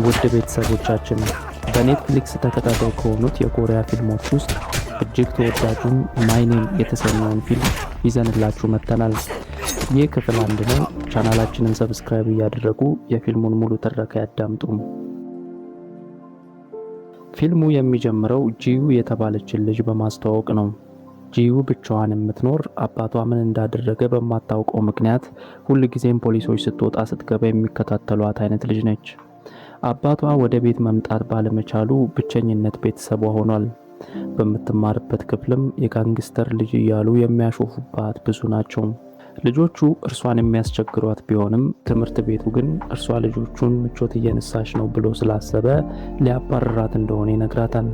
ውድ ቤተሰቦቻችን በኔትፍሊክስ ተከታታይ ከሆኑት የኮሪያ ፊልሞች ውስጥ እጅግ ተወዳጁን ማይ ኔም የተሰኘውን ፊልም ይዘንላችሁ መጥተናል። ይህ ክፍል 1 ነው። ቻናላችንን ሰብስክራይብ እያደረጉ የፊልሙን ሙሉ ትረካ ያዳምጡ። ፊልሙ የሚጀምረው ጂዩ የተባለችን ልጅ በማስተዋወቅ ነው። ጂዩ ብቻዋን የምትኖር አባቷ ምን እንዳደረገ በማታውቀው ምክንያት ሁልጊዜም ፖሊሶች ስትወጣ ስትገባ የሚከታተሏት አይነት ልጅ ነች። አባቷ ወደ ቤት መምጣት ባለመቻሉ ብቸኝነት ቤተሰቧ ሆኗል። በምትማርበት ክፍልም የጋንግስተር ልጅ እያሉ የሚያሾፉባት ብዙ ናቸው። ልጆቹ እርሷን የሚያስቸግሯት ቢሆንም ትምህርት ቤቱ ግን እርሷ ልጆቹን ምቾት እየነሳች ነው ብሎ ስላሰበ ሊያባርራት እንደሆነ ይነግራታል።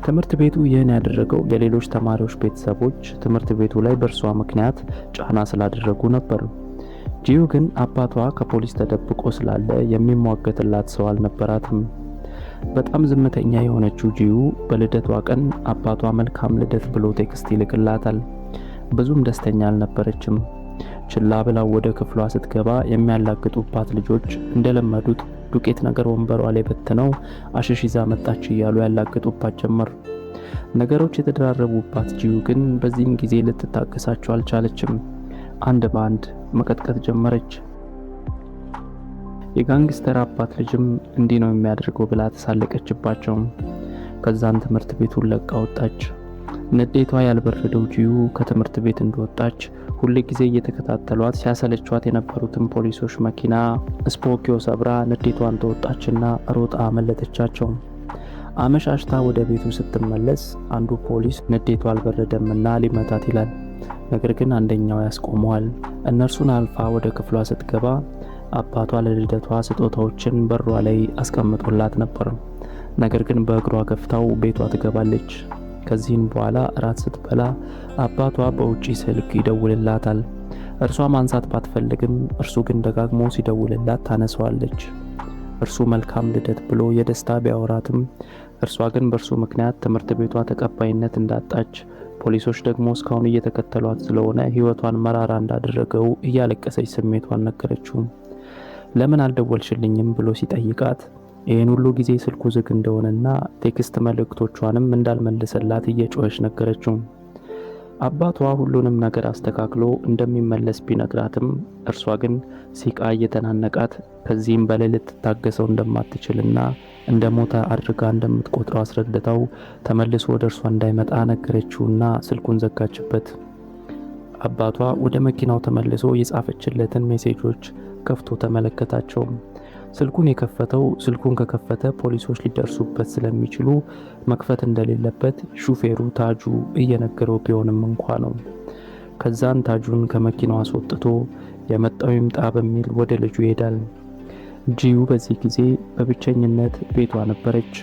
ትምህርት ቤቱ ይህን ያደረገው የሌሎች ተማሪዎች ቤተሰቦች ትምህርት ቤቱ ላይ በእርሷ ምክንያት ጫና ስላደረጉ ነበር። ጂዩ ግን አባቷ ከፖሊስ ተደብቆ ስላለ የሚሟገትላት ሰው አልነበራትም። በጣም ዝምተኛ የሆነችው ጂዩ በልደቷ ቀን አባቷ መልካም ልደት ብሎ ቴክስት ይልክላታል። ብዙም ደስተኛ አልነበረችም። ችላ ብላው ወደ ክፍሏ ስትገባ የሚያላግጡባት ልጆች እንደለመዱት ዱቄት ነገር ወንበሯ ላይ በትነው አሽሽ ይዛ መጣች እያሉ ያላግጡባት ጀመር። ነገሮች የተደራረቡባት ጂዩ ግን በዚህም ጊዜ ልትታገሳቸው አልቻለችም። አንድ በአንድ መቀጥቀጥ ጀመረች። የጋንግስተር አባት ልጅም እንዲህ ነው የሚያደርገው ብላ ተሳለቀችባቸው። ከዛን ትምህርት ቤቱን ለቃ ወጣች። ንዴቷ ያልበረደው ጂዩ ከትምህርት ቤት እንደወጣች ሁልጊዜ እየተከታተሏት ሲያሰለቿት የነበሩትን ፖሊሶች መኪና ስፖኪዮ ሰብራ ንዴቷን ተወጣችና ሮጣ አመለጠቻቸው። አመሻሽታ ወደ ቤቱ ስትመለስ አንዱ ፖሊስ ንዴቷ አልበረደምና ሊመታት ይላል። ነገር ግን አንደኛው ያስቆመዋል። እነርሱን አልፋ ወደ ክፍሏ ስትገባ አባቷ ለልደቷ ስጦታዎችን በሯ ላይ አስቀምጦላት ነበር። ነገር ግን በእግሯ ገፍታው ቤቷ ትገባለች። ከዚህም በኋላ እራት ስትበላ አባቷ በውጪ ስልክ ይደውልላታል። እርሷ ማንሳት ባትፈልግም እርሱ ግን ደጋግሞ ሲደውልላት ታነሳዋለች። እርሱ መልካም ልደት ብሎ የደስታ ቢያወራትም እርሷ ግን በእርሱ ምክንያት ትምህርት ቤቷ ተቀባይነት እንዳጣች፣ ፖሊሶች ደግሞ እስካሁን እየተከተሏት ስለሆነ ሕይወቷን መራራ እንዳደረገው እያለቀሰች ስሜቷን ነገረችው። ለምን አልደወልሽልኝም ብሎ ሲጠይቃት ይህን ሁሉ ጊዜ ስልኩ ዝግ እንደሆነና ቴክስት መልእክቶቿንም እንዳልመለሰላት እየጮኸች ነገረችው። አባቷ ሁሉንም ነገር አስተካክሎ እንደሚመለስ ቢነግራትም እርሷ ግን ሲቃ እየተናነቃት ከዚህም በላይ ልትታገሰው እንደማትችልና እንደሞተ አድርጋ እንደምትቆጥረው አስረድታው ተመልሶ ወደ እርሷ እንዳይመጣ ነገረችውና ስልኩን ዘጋችበት። አባቷ ወደ መኪናው ተመልሶ የጻፈችለትን ሜሴጆች ከፍቶ ተመለከታቸው። ስልኩን የከፈተው ስልኩን ከከፈተ ፖሊሶች ሊደርሱበት ስለሚችሉ መክፈት እንደሌለበት ሹፌሩ ታጁ እየነገረው ቢሆንም እንኳ ነው። ከዛን ታጁን ከመኪናው አስወጥቶ የመጣው ይምጣ በሚል ወደ ልጁ ይሄዳል። ጂዩ በዚህ ጊዜ በብቸኝነት ቤቷ ነበረች።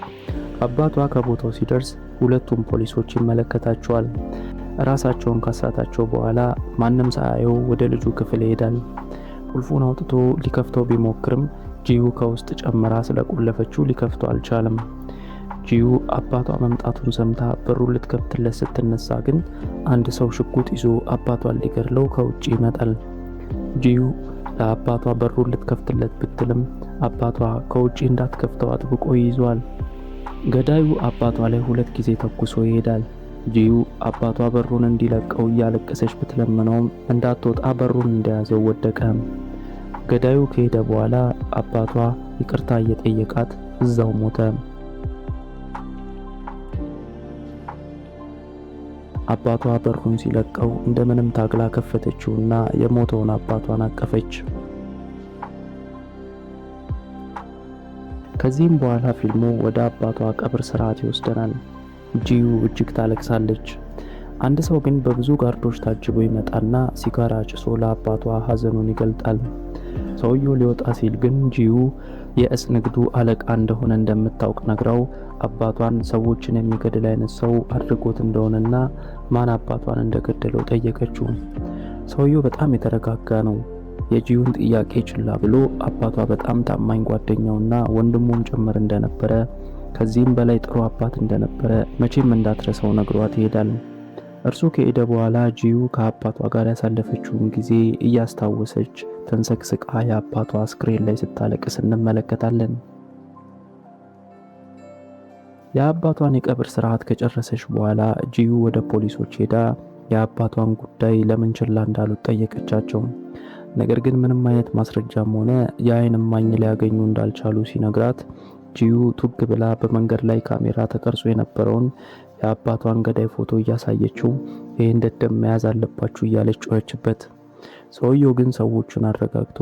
አባቷ ከቦታው ሲደርስ ሁለቱም ፖሊሶች ይመለከታቸዋል። ራሳቸውን ካሳታቸው በኋላ ማንም ሳያየው ወደ ልጁ ክፍል ይሄዳል። ቁልፉን አውጥቶ ሊከፍተው ቢሞክርም ጂዩ ከውስጥ ጨምራ ስለቆለፈችው ሊከፍተው አልቻለም። ጂዩ አባቷ መምጣቱን ሰምታ በሩን ልትከፍትለት ስትነሳ ግን አንድ ሰው ሽጉጥ ይዞ አባቷን ሊገድለው ከውጪ ይመጣል። ጂዩ ለአባቷ በሩን ልትከፍትለት ብትልም አባቷ ከውጪ እንዳትከፍተው አጥብቆ ይይዟል። ገዳዩ አባቷ ላይ 2 ጊዜ ተኩሶ ይሄዳል። ጂዩ አባቷ በሩን እንዲለቀው እያለቀሰች ብትለምነውም እንዳትወጣ በሩን እንደያዘው ወደቀ። ገዳዩ ከሄደ በኋላ አባቷ ይቅርታ እየጠየቃት እዛው ሞተ። አባቷ በሩን ሲለቀው እንደምንም ታግላ ከፈተችውና የሞተውን አባቷን አቀፈች። ከዚህም በኋላ ፊልሙ ወደ አባቷ ቀብር ስርዓት ይወስደናል። ጂዩ እጅግ ታለቅሳለች። አንድ ሰው ግን በብዙ ጋርዶች ታጅቦ ይመጣና ሲጋራ ጭሶ ለአባቷ ሐዘኑን ይገልጣል። ሰውየው ሊወጣ ሲል ግን ጂዩ የእጽ ንግዱ አለቃ እንደሆነ እንደምታውቅ ነግራው አባቷን ሰዎችን የሚገድል አይነት ሰው አድርጎት እንደሆነና ማን አባቷን እንደገደለው ጠየቀችው። ሰውየው በጣም የተረጋጋ ነው። የጂዩን ጥያቄ ችላ ብሎ አባቷ በጣም ታማኝ ጓደኛውና ወንድሙም ጭምር እንደነበረ ከዚህም በላይ ጥሩ አባት እንደነበረ መቼም እንዳትረሳው ነግሯት ይሄዳል። እርሱ ከሄደ በኋላ ጂዩ ከአባቷ ጋር ያሳለፈችውን ጊዜ እያስታወሰች ተንሰቅስቃ የአባቷ አስክሬን ላይ ስታለቅስ እንመለከታለን። የአባቷን የቀብር ስርዓት ከጨረሰች በኋላ ጂዩ ወደ ፖሊሶች ሄዳ የአባቷን ጉዳይ ለምን ችላ እንዳሉት ጠየቀቻቸው። ነገር ግን ምንም አይነት ማስረጃም ሆነ የአይን እማኝ ሊያገኙ እንዳልቻሉ ሲነግራት ጂዩ ቱግ ብላ በመንገድ ላይ ካሜራ ተቀርጾ የነበረውን የአባቷን ገዳይ ፎቶ እያሳየችው ይህን ደደብ መያዝ አለባችሁ እያለች ጮኸችበት። ሰውየው ግን ሰዎቹን አረጋግቶ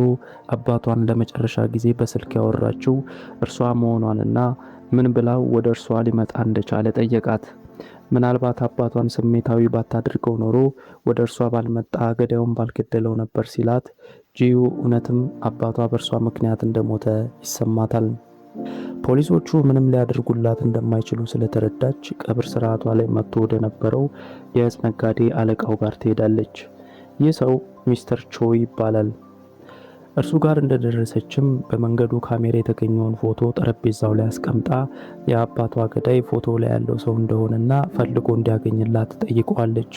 አባቷን ለመጨረሻ ጊዜ በስልክ ያወራችው እርሷ መሆኗንና ምን ብላው ወደ እርሷ ሊመጣ እንደቻለ ጠየቃት። ምናልባት አባቷን ስሜታዊ ባታድርገው ኖሮ ወደ እርሷ ባልመጣ ገዳዩን ባልገደለው ነበር ሲላት ጂዩ እውነትም አባቷ በእርሷ ምክንያት እንደሞተ ይሰማታል። ፖሊሶቹ ምንም ሊያደርጉላት እንደማይችሉ ስለተረዳች ቀብር ስርዓቷ ላይ መጥቶ ወደ ነበረው የእጽ ነጋዴ አለቃው ጋር ትሄዳለች። ይህ ሰው ሚስተር ቾ ይባላል። እርሱ ጋር እንደደረሰችም በመንገዱ ካሜራ የተገኘውን ፎቶ ጠረጴዛው ላይ አስቀምጣ የአባቷ ገዳይ ፎቶ ላይ ያለው ሰው እንደሆነና ፈልጎ እንዲያገኝላት ጠይቀዋለች።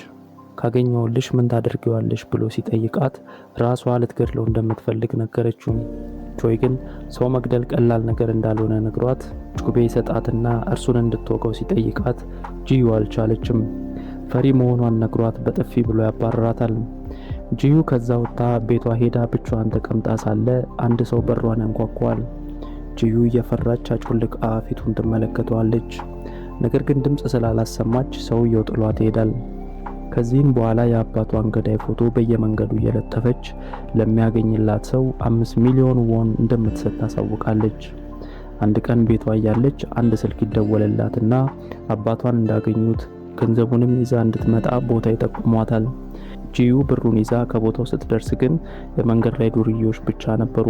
ካገኘውልሽ ምን ታደርጊዋለሽ ብሎ ሲጠይቃት ራሷ ልትገድለው እንደምትፈልግ ነገረችው። ቾይ ግን ሰው መግደል ቀላል ነገር እንዳልሆነ ነግሯት ጩቤ ሰጣትና እርሱን እንድትወቀው ሲጠይቃት ጂዩ አልቻለችም። ፈሪ መሆኗን ነግሯት በጥፊ ብሎ ያባረራታል። ጂዩ ከዛ ወጥታ ቤቷ ሄዳ ብቻዋን ተቀምጣ ሳለ አንድ ሰው በሯን ያንኳኳል። ጂዩ እየፈራች አጮልቃ ፊቱን ትመለከተዋለች። ነገር ግን ድምጽ ስላላሰማች ሰውየው ጥሏት ይሄዳል። ከዚህም በኋላ የአባቷን ገዳይ ፎቶ በየመንገዱ እየለጠፈች ለሚያገኝላት ሰው 5 ሚሊዮን ዎን እንደምትሰጥ ታሳውቃለች። አንድ ቀን ቤቷ እያለች አንድ ስልክ ይደወልላትና አባቷን እንዳገኙት ገንዘቡንም ይዛ እንድትመጣ ቦታ ይጠቁሟታል። ጂዩ ብሩን ይዛ ከቦታው ስትደርስ ግን የመንገድ ላይ ዱርዬዎች ብቻ ነበሩ።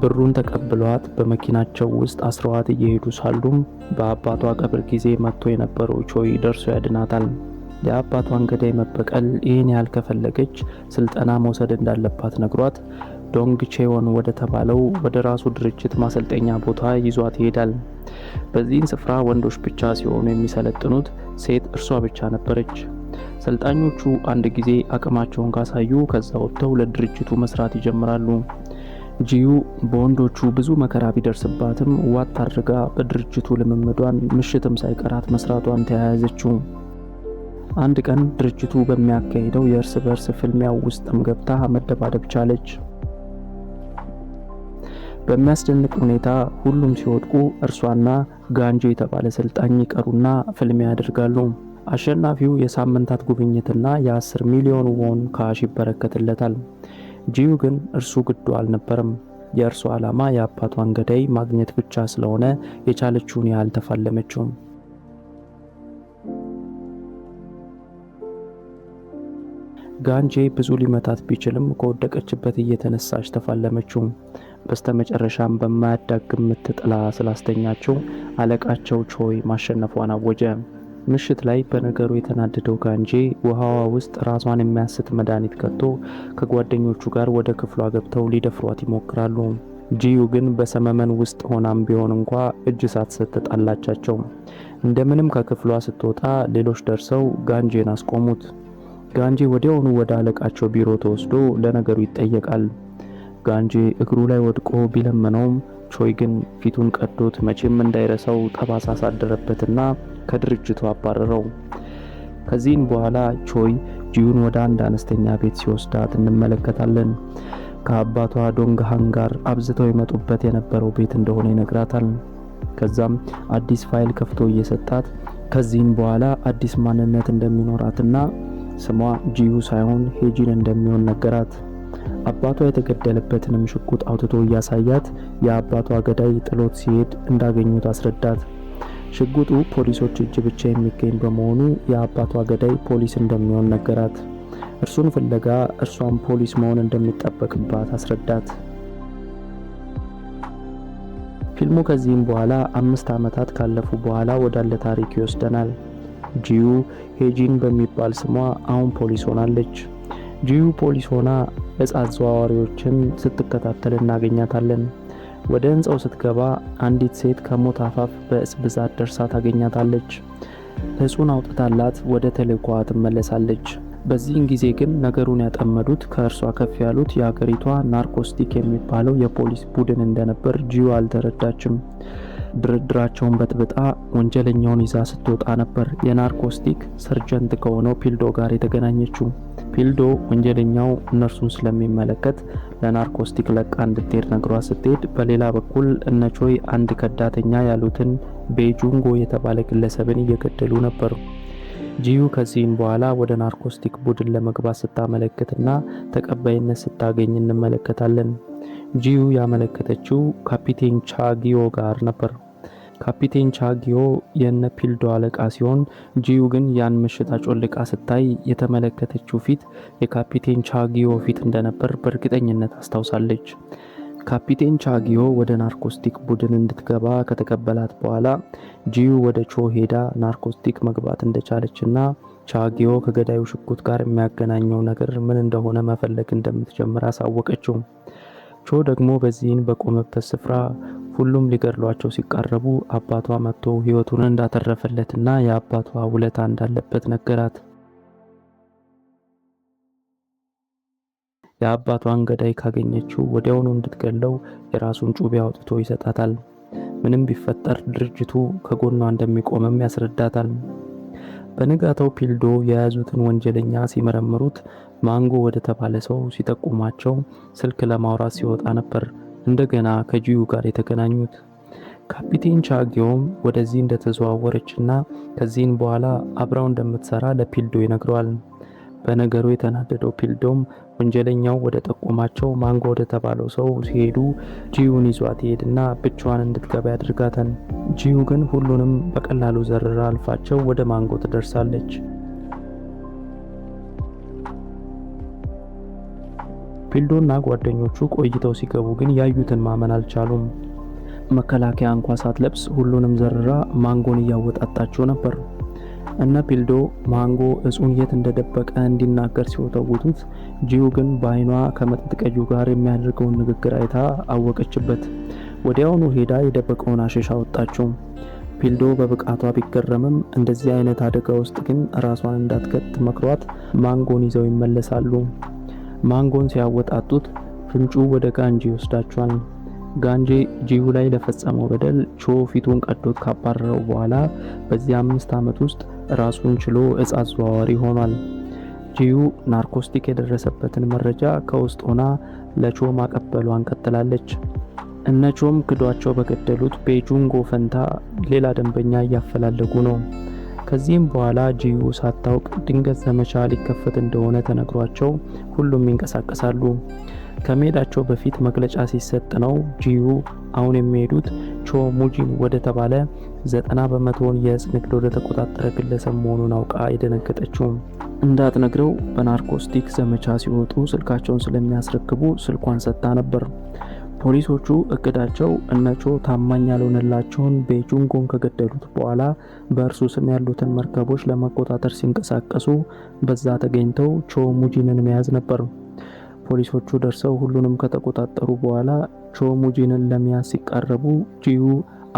ብሩን ተቀብለዋት በመኪናቸው ውስጥ አስረዋት እየሄዱ ሳሉም በአባቷ ቀብር ጊዜ መጥቶ የነበረው ቾይ ደርሶ ያድናታል። የአባቷን ገዳይ መበቀል ይህን ያህል ከፈለገች ስልጠና መውሰድ እንዳለባት ነግሯት ዶንግ ቼዎን ወደ ተባለው ወደ ራሱ ድርጅት ማሰልጠኛ ቦታ ይዟት ይሄዳል። በዚህን ስፍራ ወንዶች ብቻ ሲሆኑ የሚሰለጥኑት ሴት እርሷ ብቻ ነበረች። ሰልጣኞቹ አንድ ጊዜ አቅማቸውን ካሳዩ ከዛ ወጥተው ለድርጅቱ መስራት ይጀምራሉ። ጂዩ በወንዶቹ ብዙ መከራ ቢደርስባትም ዋት አድርጋ በድርጅቱ ልምምዷን ምሽትም ሳይቀራት መስራቷን ተያያዘችው። አንድ ቀን ድርጅቱ በሚያካሂደው የእርስ በርስ ፍልሚያው ውስጥም ገብታ መደባደብ ቻለች። በሚያስደንቅ ሁኔታ ሁሉም ሲወድቁ እርሷና ጋንጆ የተባለ ሰልጣኝ ይቀሩና ፍልሚያ ያደርጋሉ። አሸናፊው የሳምንታት ጉብኝትና የ10 ሚሊዮን ዎን ካሽ ይበረከትለታል። ጂዩ ግን እርሱ ግዱ አልነበረም። የእርሷ ዓላማ የአባቷን ገዳይ ማግኘት ብቻ ስለሆነ የቻለችውን ያህል ተፋለመችው። ጋንጄ ብዙ ሊመታት ቢችልም ከወደቀችበት እየተነሳች ተፋለመችው። በስተመጨረሻም በማያዳግም ምትጥላ ስላስተኛቸው አለቃቸው ቾይ ማሸነፏን አወጀ። ምሽት ላይ በነገሩ የተናደደው ጋንጄ ውሃዋ ውስጥ ራሷን የሚያስት መድኃኒት ከቶ ከጓደኞቹ ጋር ወደ ክፍሏ ገብተው ሊደፍሯት ይሞክራሉ። ጂዩ ግን በሰመመን ውስጥ ሆናም ቢሆን እንኳ እጅ ሳትሰጥ ተጣላቻቸው። እንደምንም ከክፍሏ ስትወጣ ሌሎች ደርሰው ጋንጄን አስቆሙት። ጋንጄ ወዲያውኑ ወደ አለቃቸው ቢሮ ተወስዶ ለነገሩ ይጠየቃል። ጋንጄ እግሩ ላይ ወድቆ ቢለመነውም ቾይ ግን ፊቱን ቀዶት መቼም እንዳይረሳው ጠባሳ አሳደረበትና ከድርጅቱ አባረረው። ከዚህም በኋላ ቾይ ጂዩን ወደ አንድ አነስተኛ ቤት ሲወስዳት እንመለከታለን። ከአባቷ ዶንግሃን ጋር አብዝተው ይመጡበት የነበረው ቤት እንደሆነ ይነግራታል። ከዛም አዲስ ፋይል ከፍቶ እየሰጣት ከዚህም በኋላ አዲስ ማንነት እንደሚኖራትና ስሟ ጂዩ ሳይሆን ሄጂን እንደሚሆን ነገራት። አባቷ የተገደለበትንም ሽጉጥ አውጥቶ እያሳያት የአባቷ ገዳይ ጥሎት ሲሄድ እንዳገኙት አስረዳት። ሽጉጡ ፖሊሶች እጅ ብቻ የሚገኝ በመሆኑ የአባቷ ገዳይ ፖሊስ እንደሚሆን ነገራት። እርሱን ፍለጋ እርሷን ፖሊስ መሆን እንደሚጠበቅባት አስረዳት። ፊልሙ ከዚህም በኋላ 5 ዓመታት ካለፉ በኋላ ወዳለ ታሪክ ይወስደናል። ጂዩ ሄጂን በሚባል ስሟ አሁን ፖሊስ ሆናለች። ጂዩ ፖሊስ ሆና እጽ አዘዋዋሪዎችን ስትከታተል እናገኛታለን። ወደ ህንጻው ስትገባ አንዲት ሴት ከሞት አፋፍ በእጽ ብዛት ደርሳ ታገኛታለች። እጹን አውጥታላት ወደ ተልእኮዋ ትመለሳለች። በዚህን ጊዜ ግን ነገሩን ያጠመዱት ከእርሷ ከፍ ያሉት የሀገሪቷ ናርኮስቲክ የሚባለው የፖሊስ ቡድን እንደነበር ጂዩ አልተረዳችም። ድርድራቸውን በጥብጣ ወንጀለኛውን ይዛ ስትወጣ ነበር የናርኮስቲክ ሰርጀንት ከሆነው ፒልዶ ጋር የተገናኘችው። ፒልዶ ወንጀለኛው እነርሱን ስለሚመለከት ለናርኮስቲክ ለቃ እንድትሄድ ነግሯ ስትሄድ፣ በሌላ በኩል እነቾይ አንድ ከዳተኛ ያሉትን ቤጁንጎ የተባለ ግለሰብን እየገደሉ ነበር። ጂዩ ከዚህም በኋላ ወደ ናርኮስቲክ ቡድን ለመግባት ስታመለክትና ተቀባይነት ስታገኝ እንመለከታለን። ጂዩ ያመለከተችው ካፒቴን ቻጊዮ ጋር ነበር። ካፒቴን ቻጊዮ የነ ፒልዶ አለቃ ሲሆን ጂዩ ግን ያን ምሽት አጮልቃ ስታይ የተመለከተችው ፊት የካፒቴን ቻጊዮ ፊት እንደነበር በእርግጠኝነት አስታውሳለች። ካፒቴን ቻጊዮ ወደ ናርኮስቲክ ቡድን እንድትገባ ከተቀበላት በኋላ ጂዩ ወደ ቾ ሄዳ ናርኮስቲክ መግባት እንደቻለችና ቻጊዮ ከገዳዩ ሽጉጥ ጋር የሚያገናኘው ነገር ምን እንደሆነ መፈለግ እንደምትጀምር አሳወቀችው። ቾ ደግሞ በዚህን በቆመበት ስፍራ ሁሉም ሊገድሏቸው ሲቃረቡ አባቷ መጥቶ ሕይወቱን እንዳተረፈለትና የአባቷ ውለታ እንዳለበት ነገራት። የአባቷን ገዳይ ካገኘችው ወዲያውኑ እንድትገለው የራሱን ጩቤ አውጥቶ ይሰጣታል። ምንም ቢፈጠር ድርጅቱ ከጎኗ እንደሚቆምም ያስረዳታል። በንጋታው ፒልዶ የያዙትን ወንጀለኛ ሲመረምሩት ማንጎ ወደ ተባለ ሰው ሲጠቁማቸው ስልክ ለማውራት ሲወጣ ነበር እንደገና ከጂዩ ጋር የተገናኙት። ካፒቴን ቻጊዮም ወደዚህ እንደተዘዋወረችና ከዚህን በኋላ አብራው እንደምትሰራ ለፒልዶ ይነግረዋል። በነገሩ የተናደደው ፒልዶም ወንጀለኛው ወደ ጠቆማቸው ማንጎ ወደ ተባለው ሰው ሲሄዱ ጂዩን ይዟት ይሄድና ብቻዋን እንድትገባ ያድርጋታል። ጂዩ ግን ሁሉንም በቀላሉ ዘርራ አልፋቸው ወደ ማንጎ ትደርሳለች። ፒልዶና ጓደኞቹ ቆይተው ሲገቡ ግን ያዩትን ማመን አልቻሉም። መከላከያ እንኳ ሳትለብስ ሁሉንም ዘርራ ማንጎን እያወጣጣቸው ነበር። እነ ፒልዶ ማንጎ እጹን የት እንደደበቀ እንዲናገር ሲወተውቱት ጂዩ ግን በአይኗ ከመጠጥ ቀዩ ጋር የሚያደርገውን ንግግር አይታ አወቀችበት። ወዲያውኑ ሄዳ የደበቀውን አሸሻ አወጣችው። ፒልዶ በብቃቷ ቢገረምም እንደዚህ አይነት አደጋ ውስጥ ግን ራሷን እንዳትከት መክሯት ማንጎን ይዘው ይመለሳሉ። ማንጎን ሲያወጣጡት ፍንጩ ወደ ጋንጂ ይወስዳቸዋል። ጋንጂ ጂዩ ላይ ለፈጸመው በደል ቾ ፊቱን ቀዶት ካባረረው በኋላ በዚህ 5 ዓመት ውስጥ ራሱን ችሎ እጽ አዘዋዋሪ ሆኗል። ጂዩ ናርኮስቲክ የደረሰበትን መረጃ ከውስጥ ሆና ለቾ ማቀበሏን ቀጥላለች። እነቾም ክዷቸው በገደሉት ቤጁንጎ ፈንታ ሌላ ደንበኛ እያፈላለጉ ነው። ከዚህም በኋላ ጂዩ ሳታውቅ ድንገት ዘመቻ ሊከፈት እንደሆነ ተነግሯቸው ሁሉም ይንቀሳቀሳሉ። ከመሄዳቸው በፊት መግለጫ ሲሰጥ ነው ጂዩ አሁን የሚሄዱት ቾ ሙጂን ወደ ተባለ 90% የእጽ ንግድ ወደ ተቆጣጠረ ግለሰብ መሆኑን አውቃ የደነገጠችው። እንዳትነግረው በናርኮስቲክ ዘመቻ ሲወጡ ስልካቸውን ስለሚያስረክቡ ስልኳን ሰጥታ ነበር። ፖሊሶቹ እቅዳቸው እነቾ ታማኝ ያልሆነላቸውን ቤጁንጎን ከገደሉት በኋላ በእርሱ ስም ያሉትን መርከቦች ለመቆጣጠር ሲንቀሳቀሱ በዛ ተገኝተው ቾ ሙጂንን መያዝ ነበር። ፖሊሶቹ ደርሰው ሁሉንም ከተቆጣጠሩ በኋላ ቾ ሙጂንን ለመያዝ ሲቃረቡ ጂዩ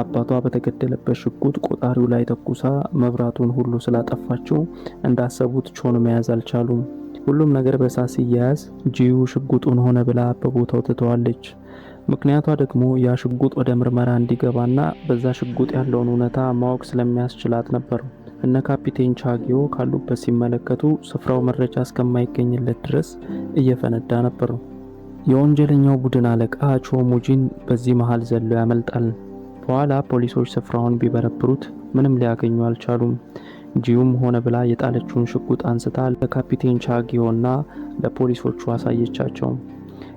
አባቷ በተገደለበት ሽጉጥ ቆጣሪው ላይ ተኩሳ መብራቱን ሁሉ ስላጠፋቸው እንዳሰቡት ቾን መያዝ አልቻሉም። ሁሉም ነገር በሳት ሲያያዝ ጂዩ ሽጉጡን ሆነ ብላ በቦታው ትተዋለች። ምክንያቷ ደግሞ ያ ሽጉጥ ወደ ምርመራ እንዲገባና በዛ ሽጉጥ ያለውን እውነታ ማወቅ ስለሚያስችላት ነበር። እነ ካፒቴን ቻጊዮ ካሉበት ሲመለከቱ ስፍራው መረጃ እስከማይገኝለት ድረስ እየፈነዳ ነበር። የወንጀለኛው ቡድን አለቃ ቾ ሙጂን በዚህ መሃል ዘሎ ያመልጣል። በኋላ ፖሊሶች ስፍራውን ቢበረብሩት ምንም ሊያገኙ አልቻሉም። ጂዩም ሆነ ብላ የጣለችውን ሽጉጥ አንስታ ለካፒቴን ቻጊዮና ለፖሊሶቹ አሳየቻቸው።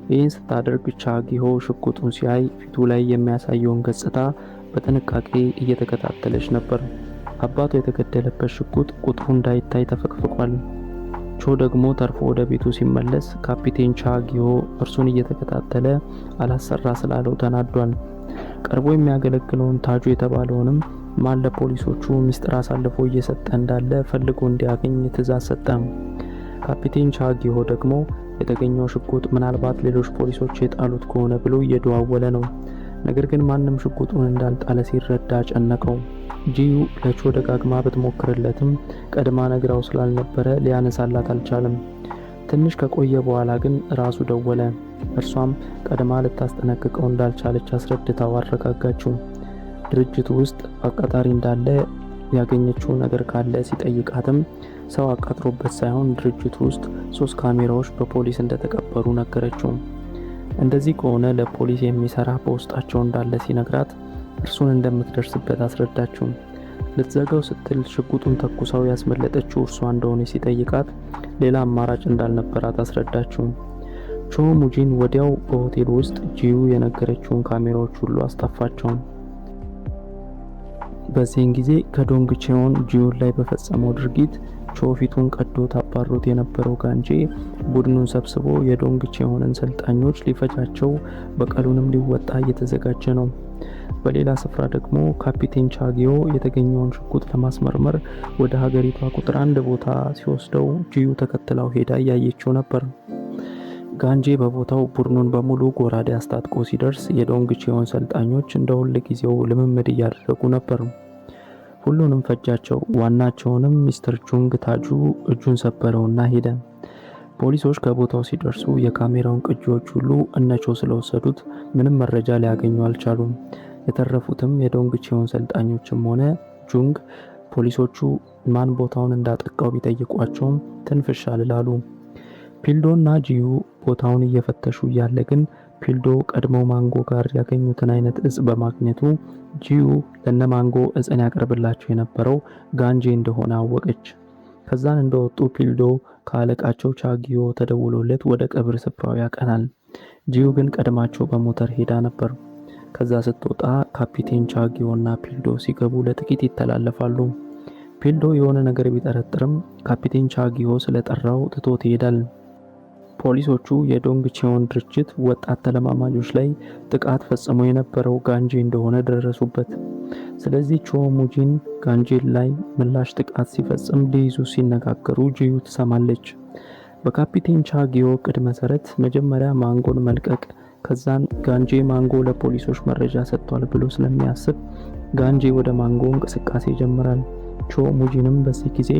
ይህን ስታደርግ ቻጊዮ ሽጉጡን ሲያይ ፊቱ ላይ የሚያሳየውን ገጽታ በጥንቃቄ እየተከታተለች ነበር። አባቱ የተገደለበት ሽጉጥ ቁጥሩ እንዳይታይ ተፈቅፍቋል። ቾ ደግሞ ተርፎ ወደ ቤቱ ሲመለስ ካፒቴን ቻጊዮ እርሱን እየተከታተለ አላሰራ ስላለው ተናዷል። ቀርቦ የሚያገለግለውን ታጆ የተባለውንም ማን ለፖሊሶቹ ሚስጥር አሳልፎ እየሰጠ እንዳለ ፈልጎ እንዲያገኝ ትዕዛዝ ሰጠ። ካፒቴን ቻጊዮ ደግሞ የተገኘው ሽጉጥ ምናልባት ሌሎች ፖሊሶች የጣሉት ከሆነ ብሎ እየደዋወለ ነው። ነገር ግን ማንም ሽጉጡን እንዳልጣለ ሲረዳ ጨነቀው። ጂዩ ለቾ ደጋግማ ብትሞክርለትም ቀድማ ነግራው ስላልነበረ ሊያነሳላት አልቻለም። ትንሽ ከቆየ በኋላ ግን ራሱ ደወለ። እርሷም ቀድማ ልታስጠነቅቀው እንዳልቻለች አስረድታው አረጋጋችው። ድርጅቱ ውስጥ አቃጣሪ እንዳለ ያገኘችው ነገር ካለ ሲጠይቃትም ሰው አቃጥሮበት ሳይሆን ድርጅቱ ውስጥ 3 ካሜራዎች በፖሊስ እንደተቀበሩ ነገረችው። እንደዚህ ከሆነ ለፖሊስ የሚሰራ በውስጣቸው እንዳለ ሲነግራት እርሱን እንደምትደርስበት አስረዳችው። ልትዘጋው ስትል ሽጉጡን ተኩሳው ያስመለጠችው እርሷ እንደሆነ ሲጠይቃት ሌላ አማራጭ እንዳልነበራት አስረዳችው። ቾ ሙጂን ወዲያው በሆቴል ውስጥ ጂዩ የነገረችውን ካሜራዎች ሁሉ አስጠፋቸው። በዚህን ጊዜ ከዶንግ ቼዮን ጂዩን ላይ በፈጸመው ድርጊት ቾ ፊቱን ቀዶ ታባሮት የነበረው ጋንጄ ቡድኑን ሰብስቦ የዶንግ ቼዮንን ሰልጣኞች ሊፈጃቸው በቀሉንም ሊወጣ እየተዘጋጀ ነው። በሌላ ስፍራ ደግሞ ካፒቴን ቻጊዮ የተገኘውን ሽጉጥ ለማስመርመር ወደ ሀገሪቷ ቁጥር 1 ቦታ ሲወስደው ጂዩ ተከትለው ሄዳ እያየችው ነበር። ጋንጄ በቦታው ቡድኑን በሙሉ ጎራዴ አስታጥቆ ሲደርስ የዶንግ ቼዮን ሰልጣኞች እንደ ሁል ጊዜው ልምምድ እያደረጉ ነበር። ሁሉንም ፈጃቸው። ዋናቸውንም ሚስተር ጁንግ ታጁ እጁን ሰበረውና ሄደ። ፖሊሶች ከቦታው ሲደርሱ የካሜራውን ቅጂዎች ሁሉ እነቾ ስለወሰዱት ምንም መረጃ ሊያገኙ አልቻሉም። የተረፉትም የዶንግ ቼዮን ሰልጣኞችም ሆነ ጁንግ ፖሊሶቹ ማን ቦታውን እንዳጠቃው ቢጠይቋቸውም ትንፍሽ አልላሉ። ፒልዶ እና ጂዩ ቦታውን እየፈተሹ እያለ ግን ፒልዶ ቀድመው ማንጎ ጋር ያገኙትን አይነት እጽ በማግኘቱ ጂዩ ለነ ማንጎ እጽን ያቀርብላቸው የነበረው ጋንጄ እንደሆነ አወቀች። ከዛን እንደወጡ ፒልዶ ከአለቃቸው ቻጊዮ ተደውሎለት ወደ ቀብር ስፍራው ያቀናል። ጂዩ ግን ቀድማቸው በሞተር ሄዳ ነበር። ከዛ ስትወጣ ካፒቴን ቻጊዮ እና ፒልዶ ሲገቡ ለጥቂት ይተላለፋሉ። ፒልዶ የሆነ ነገር ቢጠረጥርም ካፒቴን ቻጊዮ ስለጠራው ትቶት ይሄዳል። ፖሊሶቹ የዶንግ ቼዮን ድርጅት ወጣት ተለማማጆች ላይ ጥቃት ፈጽሞ የነበረው ጋንጄ እንደሆነ ደረሱበት። ስለዚህ ቾ ሙጂን ጋንጄ ላይ ምላሽ ጥቃት ሲፈጽም ሊይዙ ሲነጋገሩ ጂዩ ትሰማለች። በካፒቴን ቻጊዮ ቅድ መሰረት መጀመሪያ ማንጎን መልቀቅ፣ ከዛን ጋንጄ ማንጎ ለፖሊሶች መረጃ ሰጥቷል ብሎ ስለሚያስብ ጋንጄ ወደ ማንጎ እንቅስቃሴ ይጀምራል። ቾ ሙጂንም በዚህ ጊዜ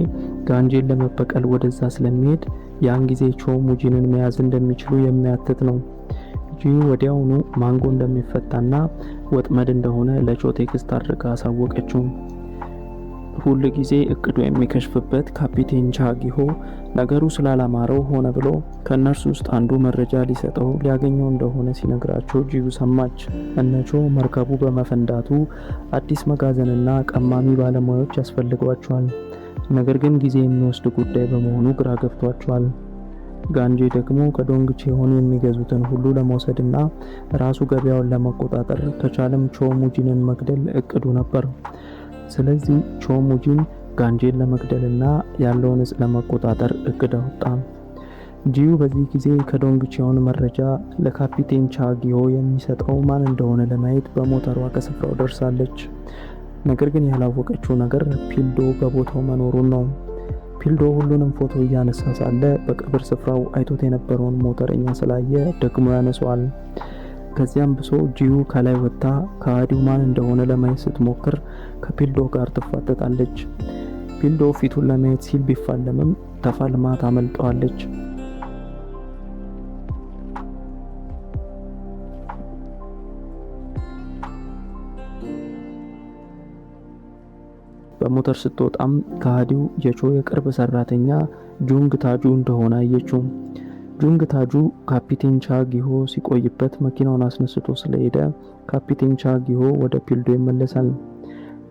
ጋንጄን ለመበቀል ወደዛ ስለሚሄድ ያን ጊዜ ቾ ሙጂንን መያዝ እንደሚችሉ የሚያትት ነው። ጂዩ ወዲያውኑ ማንጎ እንደሚፈታና ወጥመድ እንደሆነ ለቾ ቴክስት አድርጋ አሳወቀችው። ሁሉ ጊዜ እቅዱ የሚከሽፍበት ካፒቴን ቻጊሆ ነገሩ ስላላማረው ሆነ ብሎ ከነርሱ ውስጥ አንዱ መረጃ ሊሰጠው ሊያገኘው እንደሆነ ሲነግራቸው ጂዩ ሰማች። እነቾ መርከቡ በመፈንዳቱ አዲስ መጋዘንና ቀማሚ ባለሙያዎች ያስፈልጓቸዋል። ነገር ግን ጊዜ የሚወስድ ጉዳይ በመሆኑ ግራ ገብቷቸዋል። ጋንጄ ደግሞ ከዶንግ ቼዮን የሚገዙትን ሁሉ ለመውሰድና ራሱ ገበያውን ለመቆጣጠር ከቻለም ቾ ሙጂንን መግደል እቅዱ ነበር። ስለዚህ ቾ ሙጂን ጋንጄን ለመግደልና ያለውን እጽ ለመቆጣጠር እቅድ አወጣ። ጂዩ በዚህ ጊዜ ከዶንግ ቼዮን መረጃ ለካፒቴን ቻጊዮ የሚሰጠው ማን እንደሆነ ለማየት በሞተሯ ከስፍራው ደርሳለች። ነገር ግን ያላወቀችው ነገር ፒልዶ በቦታው መኖሩን ነው። ፒልዶ ሁሉንም ፎቶ እያነሳ ሳለ በቀብር ስፍራው አይቶት የነበረውን ሞተረኛ ስላየ ደግሞ ያነሷል። ከዚያም ብሶ ጂዩ ከላይ ወጥታ ከሃዲው ማን እንደሆነ ለማየት ስትሞክር ከፒልዶ ጋር ትፋጠጣለች። ፒልዶ ፊቱን ለማየት ሲል ቢፋለምም ተፋልማ ታመልጠዋለች። በሞተር ስትወጣም ከሃዲው የቾ የቅርብ ሰራተኛ ጁንግ ታጁ እንደሆነ አየችው። ጁንግ ታጁ ካፒቴን ቻጊሆ ሲቆይበት መኪናውን አስነስቶ ስለሄደ ካፒቴን ቻጊሆ ወደ ፒልዶ ይመለሳል።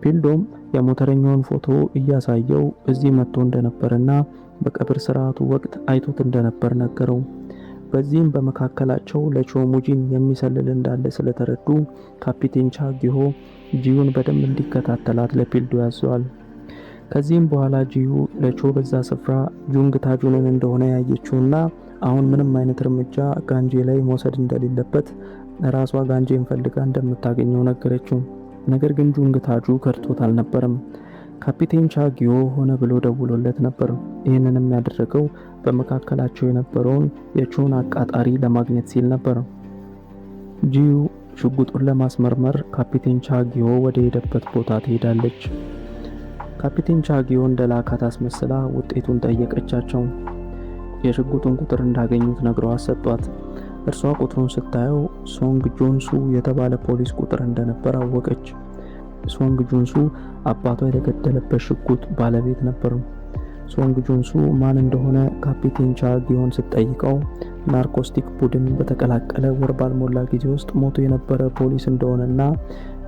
ፒልዶም የሞተረኛውን ፎቶ እያሳየው እዚህ መጥቶ እንደነበርና በቀብር ስርዓቱ ወቅት አይቶት እንደነበር ነገረው። በዚህም በመካከላቸው ለቾ ሙጂን የሚሰልል እንዳለ ስለተረዱ ካፒቴን ቻጊሆ ጂዩን በደንብ እንዲከታተላት ለፒልዶ ያዘዋል። ከዚህም በኋላ ጂዩ ለቾ በዛ ስፍራ ጁንግ ታጁንን እንደሆነ ያየችውና አሁን ምንም አይነት እርምጃ ጋንጄ ላይ መውሰድ እንደሌለበት ራሷ ጋንጄን ፈልጋ እንደምታገኘው ነገረችው። ነገር ግን ጁንግ ታጁ ከድቶት አልነበረም። ካፒቴን ቻጊዮ ሆነ ብሎ ደውሎለት ነበር። ይህንንም ያደረገው በመካከላቸው የነበረውን የቾን አቃጣሪ ለማግኘት ሲል ነበር። ጂዩ ሽጉጡን ለማስመርመር ካፒቴን ቻጊዮ ወደ ሄደበት ቦታ ትሄዳለች። ካፒቴን ቻጊዮ እንደላካት አስመስላ ውጤቱን ጠየቀቻቸው። የሽጉጡን ቁጥር እንዳገኙት ነግረው አሰጧት። እርሷ ቁጥሩን ስታየው ሶንግ ጆንሱ የተባለ ፖሊስ ቁጥር እንደነበር አወቀች። ሶንግ ጁንሱ አባቷ የተገደለበት ሽጉጥ ባለቤት ነበሩ። ሶንግ ጁንሱ ማን እንደሆነ ካፒቴን ቻጊዮን ስትጠይቀው ናርኮስቲክ ቡድን በተቀላቀለ ወር ባልሞላ ጊዜ ውስጥ ሞቶ የነበረ ፖሊስ እንደሆነና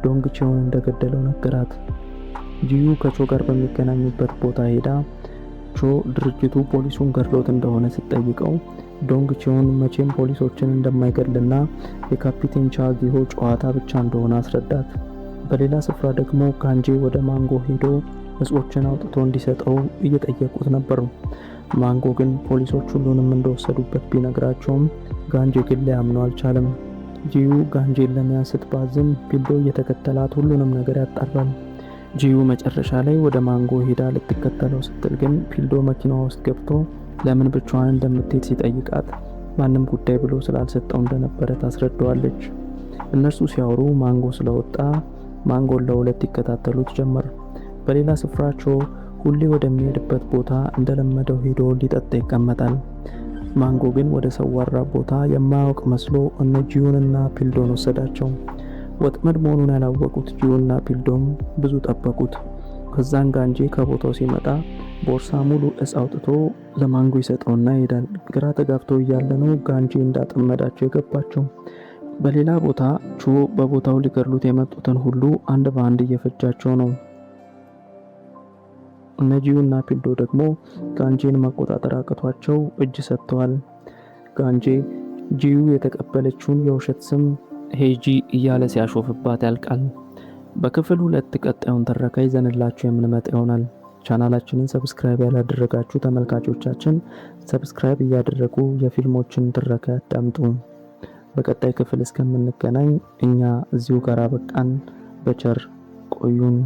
ዶንግ ቺዮን እንደገደለው ነገራት። ጂዩ ከቾ ጋር በሚገናኙበት ቦታ ሄዳ ቾ ድርጅቱ ፖሊሱን ገድሎት እንደሆነ ስትጠይቀው ዶንግ ቺዮን መቼም ፖሊሶችን እንደማይገድልና የካፒቴን ቻጊዮ ጨዋታ ብቻ እንደሆነ አስረዳት። በሌላ ስፍራ ደግሞ ጋንጄ ወደ ማንጎ ሄዶ እጾችን አውጥቶ እንዲሰጠው እየጠየቁት ነበር። ማንጎ ግን ፖሊሶች ሁሉንም እንደወሰዱበት ቢነግራቸውም ጋንጄ ግን ሊያምነው አልቻለም። ጂዩ ጋንጄን ለመያዝ ስትባዝን ፒልዶ እየተከተላት ሁሉንም ነገር ያጣራል። ጂዩ መጨረሻ ላይ ወደ ማንጎ ሄዳ ልትከተለው ስትል ግን ፒልዶ መኪናዋ ውስጥ ገብቶ ለምን ብቻዋን እንደምትሄድ ሲጠይቃት ማንም ጉዳይ ብሎ ስላልሰጠው እንደነበረ ታስረዳዋለች። እነርሱ ሲያወሩ ማንጎ ስለወጣ ማንጎን ለሁለት ይከታተሉት ጀመር። በሌላ ስፍራ ቾ ሁሌ ወደሚሄድበት ቦታ እንደለመደው ሄዶ ሊጠጣ ይቀመጣል። ማንጎ ግን ወደ ሰዋራ ቦታ የማያውቅ መስሎ እነ ጂዩንና ፒልዶን ወሰዳቸው። ወጥመድ መሆኑን ያላወቁት ጂዩንና ፒልዶም ብዙ ጠበቁት። ከዛን ጋንጄ ከቦታው ሲመጣ ቦርሳ ሙሉ እጽ አውጥቶ ለማንጎ ይሰጠውና ይሄዳል። ግራ ተጋብተው እያለ ነው ጋንጄ እንዳጠመዳቸው የገባቸው። በሌላ ቦታ ቾ በቦታው ሊገድሉት የመጡትን ሁሉ አንድ በአንድ እየፈጃቸው ነው። እነ ጂዩና ፒልዶ ደግሞ ጋንጄን መቆጣጠር አቅቷቸው እጅ ሰጥተዋል። ጋንጄ ጂዩ የተቀበለችውን የውሸት ስም ሄጂ እያለ ሲያሾፍባት ያልቃል። በክፍል 2 ቀጣዩን ትረካ ይዘንላችሁ የምንመጣ ይሆናል። ቻናላችንን ሰብስክራይብ ያላደረጋችሁ ተመልካቾቻችን ሰብስክራይብ እያደረጉ የፊልሞችን ትረካ ያዳምጡ። በቀጣይ ክፍል እስከምንገናኝ እኛ እዚሁ ጋር በቃን። በቸር ቆዩን።